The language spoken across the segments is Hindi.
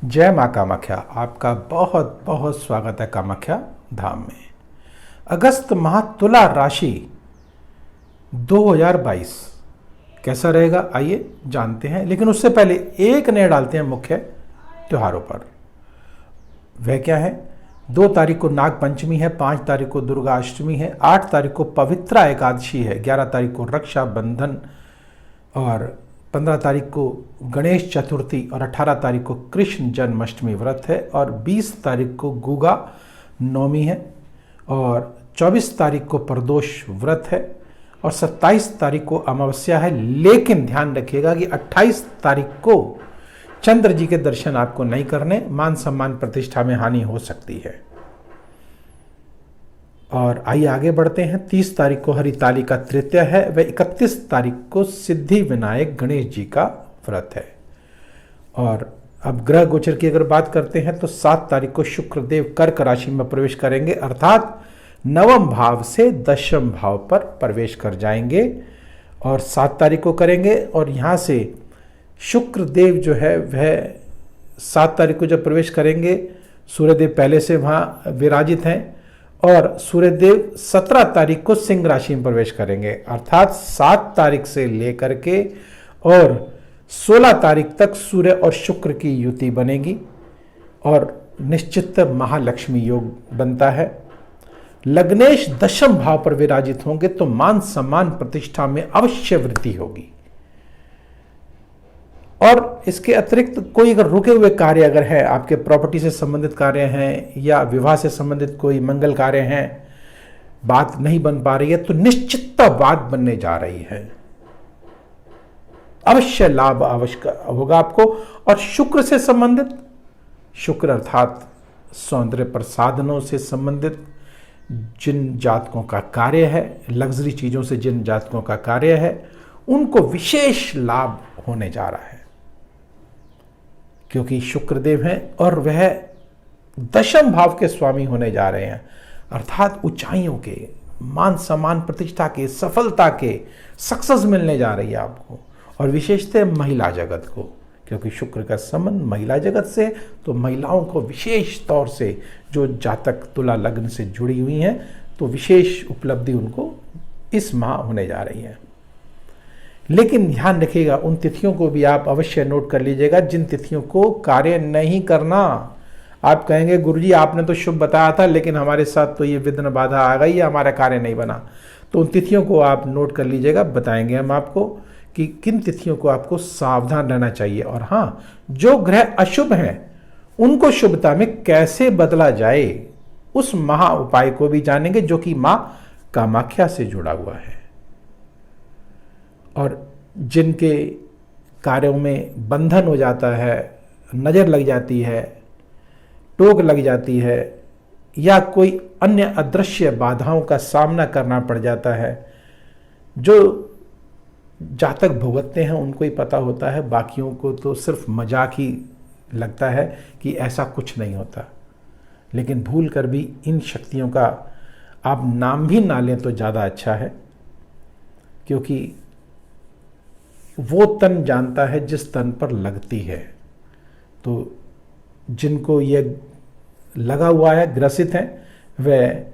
जय माँ कामाख्या। आपका बहुत बहुत स्वागत है कामाख्या धाम में। अगस्त माह तुला राशि 2022 कैसा रहेगा आइए जानते हैं, लेकिन उससे पहले एक नज़र डालते हैं मुख्य त्योहारों पर। वह क्या है? 2 तारीख को नाग पंचमी है, 5 तारीख को दुर्गा अष्टमी है, 8 तारीख को पवित्रा एकादशी है, 11 तारीख को रक्षाबंधन और 15 तारीख को गणेश चतुर्थी और 18 तारीख को कृष्ण जन्माष्टमी व्रत है और 20 तारीख को गुगा नवमी है और 24 तारीख को प्रदोष व्रत है और 27 तारीख को अमावस्या है। लेकिन ध्यान रखिएगा कि 28 तारीख को चंद्र जी के दर्शन आपको नहीं करने, मान सम्मान प्रतिष्ठा में हानि हो सकती है। और आइए आगे बढ़ते हैं। 30 तारीख को हरिताली का तृतीय है व 31 तारीख को सिद्धि विनायक गणेश जी का व्रत है। और अब ग्रह गोचर की अगर बात करते हैं तो 7 तारीख को शुक्रदेव कर्क राशि में प्रवेश करेंगे, अर्थात 9वें भाव से 10वें भाव पर प्रवेश कर जाएंगे और 7 तारीख को करेंगे। और यहाँ से शुक्रदेव जो है वह 7 तारीख को जब प्रवेश करेंगे, सूर्यदेव पहले से वहाँ विराजित हैं और सूर्यदेव 17 तारीख को सिंह राशि में प्रवेश करेंगे, अर्थात 7 तारीख से लेकर के और 16 तारीख तक सूर्य और शुक्र की युति बनेगी और निश्चित महालक्ष्मी योग बनता है। लग्नेश 10वें भाव पर विराजित होंगे तो मान सम्मान प्रतिष्ठा में अवश्य वृद्धि होगी। और इसके अतिरिक्त कोई अगर रुके हुए कार्य अगर है, आपके प्रॉपर्टी से संबंधित कार्य हैं या विवाह से संबंधित कोई मंगल कार्य हैं, बात नहीं बन पा रही है तो निश्चित बात बनने जा रही है, अवश्य लाभ अवश्य होगा आपको। और शुक्र से संबंधित, शुक्र अर्थात सौंदर्य प्रसाधनों से संबंधित जिन जातकों का कार्य है, लग्जरी चीजों से जिन जातकों का कार्य है, उनको विशेष लाभ होने जा रहा है, क्योंकि शुक्रदेव हैं और वह 10वें भाव के स्वामी होने जा रहे हैं, अर्थात ऊंचाइयों के, मान सम्मान प्रतिष्ठा के, सफलता के, सक्सेस मिलने जा रही है आपको। और विशेषतः महिला जगत को, क्योंकि शुक्र का संबंध महिला जगत से, तो महिलाओं को विशेष तौर से जो जातक तुला लग्न से जुड़ी हुई हैं तो विशेष उपलब्धि उनको इस माह होने जा रही है। लेकिन ध्यान रखिएगा, उन तिथियों को भी आप अवश्य नोट कर लीजिएगा जिन तिथियों को कार्य नहीं करना। आप कहेंगे गुरुजी आपने तो शुभ बताया था, लेकिन हमारे साथ तो ये विघ्न बाधा आ गई, हमारा कार्य नहीं बना। तो उन तिथियों को आप नोट कर लीजिएगा, बताएंगे हम आपको कि किन तिथियों को आपको सावधान रहना चाहिए। और हाँ, जो ग्रह अशुभ हैं उनको शुभता में कैसे बदला जाए, उस महा उपाय को भी जानेंगे जो कि मां कामाख्या से जुड़ा हुआ है। और जिनके कार्यों में बंधन हो जाता है, नज़र लग जाती है, टोक लग जाती है या कोई अन्य अदृश्य बाधाओं का सामना करना पड़ जाता है, जो जातक भुगतते हैं उनको ही पता होता है, बाकियों को तो सिर्फ मजाक ही लगता है कि ऐसा कुछ नहीं होता। लेकिन भूल कर भी इन शक्तियों का आप नाम भी ना लें तो ज़्यादा अच्छा है, क्योंकि वो तन जानता है जिस तन पर लगती है। तो जिनको ये लगा हुआ है, ग्रसित हैं, वे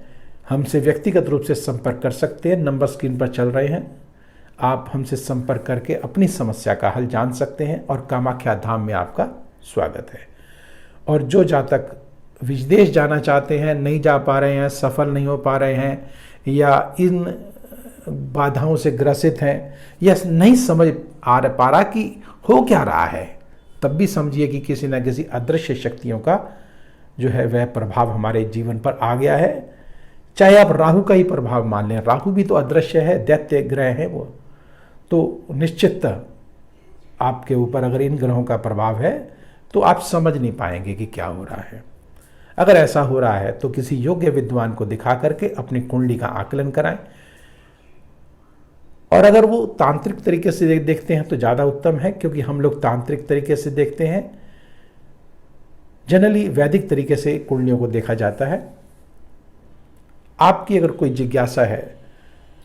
हमसे व्यक्तिगत रूप से संपर्क कर सकते हैं। नंबर स्क्रीन पर चल रहे हैं, आप हमसे संपर्क करके अपनी समस्या का हल जान सकते हैं और कामाख्या धाम में आपका स्वागत है। और जो जातक विदेश जाना चाहते हैं, नहीं जा पा रहे हैं, सफल नहीं हो पा रहे हैं या इन बाधाओं से ग्रसित हैं या नहीं समझ पा रहा कि हो क्या रहा है, तब भी समझिए कि किसी न किसी अदृश्य शक्तियों का जो है वह प्रभाव हमारे जीवन पर आ गया है। चाहे आप राहु का ही प्रभाव मान लें, राहु भी तो अदृश्य है, दैत्य ग्रह है वो, तो निश्चित आपके ऊपर अगर इन ग्रहों का प्रभाव है तो आप समझ नहीं पाएंगे कि क्या हो रहा है। अगर ऐसा हो रहा है तो किसी योग्य विद्वान को दिखा करके अपनी कुंडली का आकलन कराएं। और अगर वो तांत्रिक तरीके से देखते हैं तो ज़्यादा उत्तम है, क्योंकि हम लोग तांत्रिक तरीके से देखते हैं, जनरली वैदिक तरीके से कुंडलियों को देखा जाता है। आपकी अगर कोई जिज्ञासा है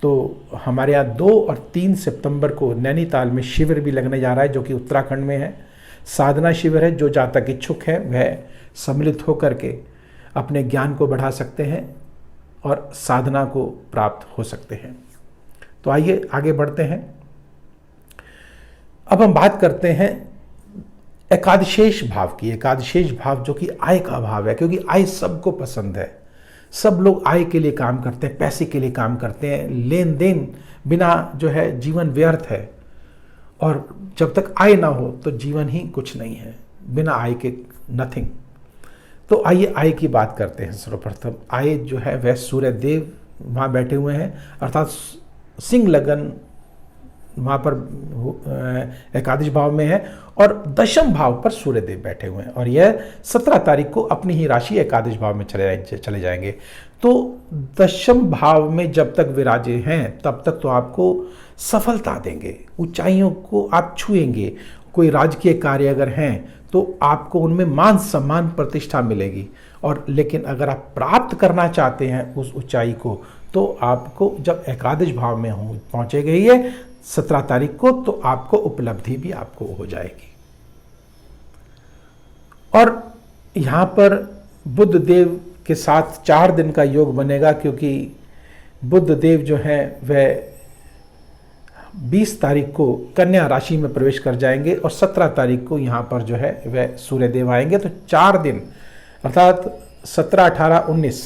तो हमारे यहाँ 2 और 3 सितंबर को नैनीताल में शिविर भी लगने जा रहा है, जो कि उत्तराखंड में है। साधना शिविर है, जो जातक इच्छुक है वह सम्मिलित होकर के अपने ज्ञान को बढ़ा सकते हैं और साधना को प्राप्त हो सकते हैं। तो आइए आगे बढ़ते हैं। अब हम बात करते हैं एकादशेष भाव की। एकादशेष भाव जो कि आय का भाव है, क्योंकि आय सबको पसंद है। सब लोग आय के लिए काम करते हैं, पैसे के लिए काम करते हैं। लेन देन बिना जो है जीवन व्यर्थ है, और जब तक आय ना हो तो जीवन ही कुछ नहीं है, बिना आय के नथिंग। तो आइए आय की बात करते हैं। सर्वप्रथम आय जो है वह सूर्य देव वहाँ बैठे हुए हैं, अर्थात सिंह लगन वहाँ पर एकादश भाव में है, और दशम भाव पर सूर्य देव बैठे हुए हैं, और यह 17 तारीख को अपनी ही राशि एकादश भाव में चले जाएंगे। तो दशम भाव में जब तक विराजे हैं तब तक तो आपको सफलता देंगे, ऊंचाइयों को आप छुएंगे। कोई राजकीय कार्य अगर हैं तो आपको उनमें मान सम्मान प्रतिष्ठा मिलेगी, और लेकिन अगर आप प्राप्त करना चाहते हैं उस ऊंचाई को, तो आपको जब एकादश भाव में पहुंचे गई है 17 तारीख को, तो आपको उपलब्धि भी आपको हो जाएगी। और यहाँ पर बुध देव के साथ 4 दिन का योग बनेगा, क्योंकि बुध देव जो है वह 20 तारीख को कन्या राशि में प्रवेश कर जाएंगे, और 17 तारीख को यहाँ पर जो है वह सूर्य देव आएंगे। तो 4 दिन अर्थात 17, 18, 19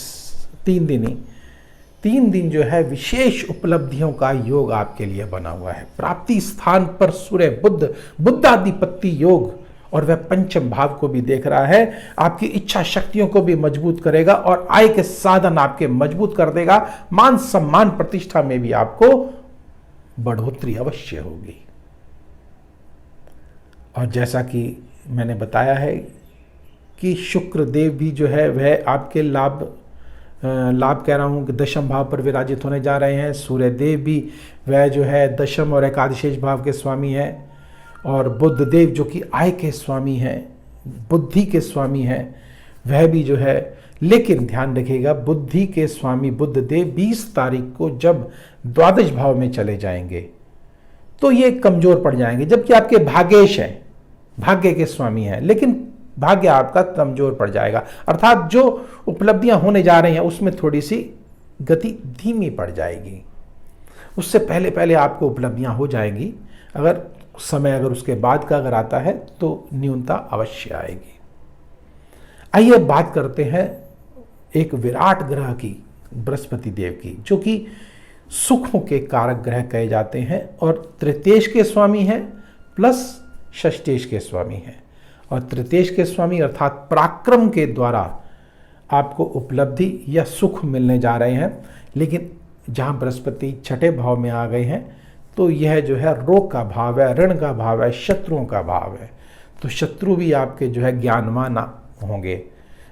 3 दिन जो है विशेष उपलब्धियों का योग आपके लिए बना हुआ है। प्राप्ति स्थान पर सूर्य बुद्धाधिपत्ति योग, और वह पंचम भाव को भी देख रहा है। आपकी इच्छा शक्तियों को भी मजबूत करेगा, और आय के साधन आपके मजबूत कर देगा। मान सम्मान प्रतिष्ठा में भी आपको बढ़ोतरी अवश्य होगी। और जैसा कि मैंने बताया है कि शुक्र देव भी जो है वह आपके लाभ कह रहा हूँ कि दशम भाव पर विराजित होने जा रहे हैं। सूर्य देव भी वह जो है दशम और एकादशेष भाव के स्वामी है, और बुध देव जो कि आय के स्वामी हैं, बुद्धि के स्वामी हैं, वह भी जो है। लेकिन ध्यान रखिएगा, बुद्धि के स्वामी बुध देव 20 तारीख को जब द्वादश भाव में चले जाएंगे तो ये कमजोर पड़ जाएंगे, जबकि आपके भाग्येश हैं, भाग्य के स्वामी हैं, लेकिन भाग्य आपका कमजोर पड़ जाएगा। अर्थात जो उपलब्धियां होने जा रही हैं उसमें थोड़ी सी गति धीमी पड़ जाएगी। उससे पहले पहले आपको उपलब्धियां हो जाएंगी। अगर समय उसके बाद का अगर आता है तो न्यूनता अवश्य आएगी। आइए बात करते हैं एक विराट ग्रह की, बृहस्पति देव की, जो कि सुखों के कारक ग्रह कहे जाते हैं, और तृतीयेश के स्वामी हैं प्लस षष्ठेश के स्वामी हैं। और तृतीयेश के स्वामी अर्थात पराक्रम के द्वारा आपको उपलब्धि या सुख मिलने जा रहे हैं। लेकिन जहाँ बृहस्पति 6ठे भाव में आ गए हैं तो यह जो है रोग का भाव है, ऋण का भाव है, शत्रुओं का भाव है। तो शत्रु भी आपके जो है ज्ञानवान होंगे,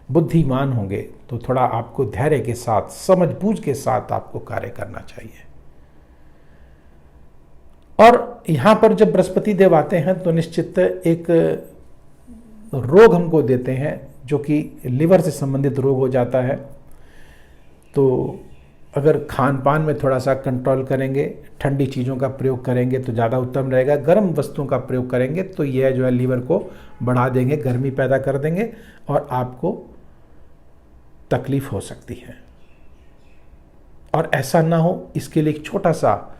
बुद्धिमान होंगे। तो थोड़ा आपको धैर्य के साथ, समझबूझ के साथ आपको कार्य करना चाहिए। और यहाँ पर जब बृहस्पति देव आते हैं तो निश्चित एक रोग हमको देते हैं, जो कि लिवर से संबंधित रोग हो जाता है। तो अगर खान पान में थोड़ा सा कंट्रोल करेंगे, ठंडी चीज़ों का प्रयोग करेंगे तो ज़्यादा उत्तम रहेगा। गर्म वस्तुओं का प्रयोग करेंगे तो यह जो है लीवर को बढ़ा देंगे, गर्मी पैदा कर देंगे, और आपको तकलीफ हो सकती है। और ऐसा ना हो, इसके लिए एक छोटा सा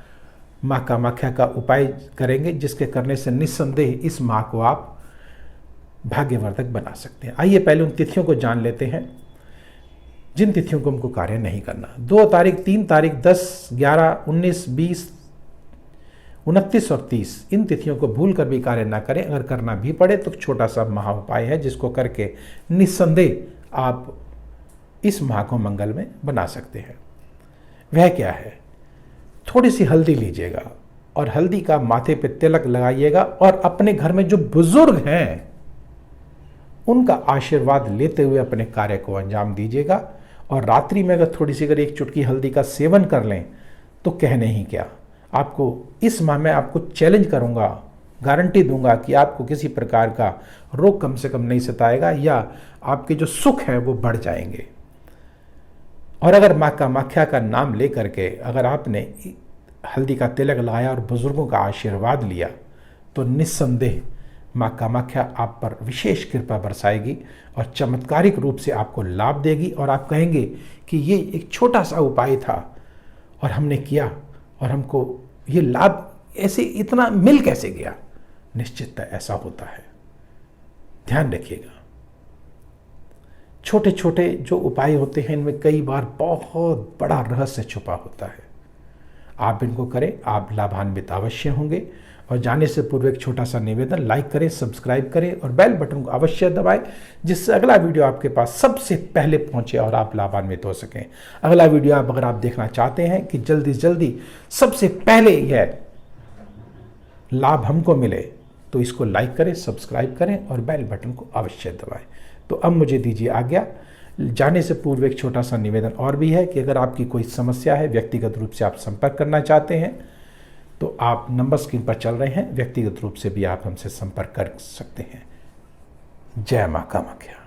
माँ कामाख्या का उपाय करेंगे, जिसके करने से निस्संदेह इस माँ को आप भाग्यवर्धक बना सकते हैं। आइए पहले उन तिथियों को जान लेते हैं जिन तिथियों को हमको कार्य नहीं करना। 2 तारीख, 3 तारीख, 10, 11, 19, 20, 29 और 30 इन तिथियों को भूल कर भी कार्य ना करें। अगर करना भी पड़े तो छोटा सा महा उपाय है, जिसको करके निस्संदेह आप इस माह को मंगल में बना सकते हैं। वह क्या है? थोड़ी सी हल्दी लीजिएगा और हल्दी का माथे पे तिलक लगाइएगा, और अपने घर में जो बुजुर्ग हैं उनका आशीर्वाद लेते हुए अपने कार्य को अंजाम दीजिएगा। और रात्रि में अगर एक चुटकी हल्दी का सेवन कर लें तो कहने ही क्या। आपको इस माह में आपको चैलेंज करूंगा, गारंटी दूंगा कि आपको किसी प्रकार का रोग कम से कम नहीं सताएगा, या आपके जो सुख है वो बढ़ जाएंगे। और अगर माँ कामाख्या का नाम ले करके अगर आपने हल्दी का तिलक लगाया और बुजुर्गों का आशीर्वाद लिया तो निस्संदेह माँ कामाख्या आप पर विशेष कृपा बरसाएगी और चमत्कारिक रूप से आपको लाभ देगी और आप कहेंगे कि ये एक छोटा सा उपाय था और हमने किया और हमको ये लाभ ऐसे इतना मिल कैसे गया। निश्चितता ऐसा होता है। ध्यान रखिएगा, छोटे छोटे जो उपाय होते हैं इनमें कई बार बहुत बड़ा रहस्य छुपा होता है। आप इनको करें, आप लाभान्वित अवश्य होंगे। और जाने से पूर्व एक छोटा सा निवेदन, लाइक करें, सब्सक्राइब करें और बेल बटन को अवश्य दबाएं, जिससे अगला वीडियो आपके पास सबसे पहले पहुंचे और आप लाभान्वित हो सकें। अगला वीडियो अगर आप देखना चाहते हैं कि जल्दी जल्दी सबसे पहले यह लाभ हमको मिले, तो इसको लाइक करें, सब्सक्राइब करें और बेल बटन को अवश्य दबाएं। तो अब मुझे दीजिए आज्ञा। जाने से पूर्व एक छोटा सा निवेदन और भी है कि अगर आपकी कोई समस्या है, व्यक्तिगत रूप से आप संपर्क करना चाहते हैं, तो आप नंबर स्क्रीन पर चल रहे हैं, व्यक्तिगत रूप से भी आप हमसे संपर्क कर सकते हैं। जय मां कामाख्या।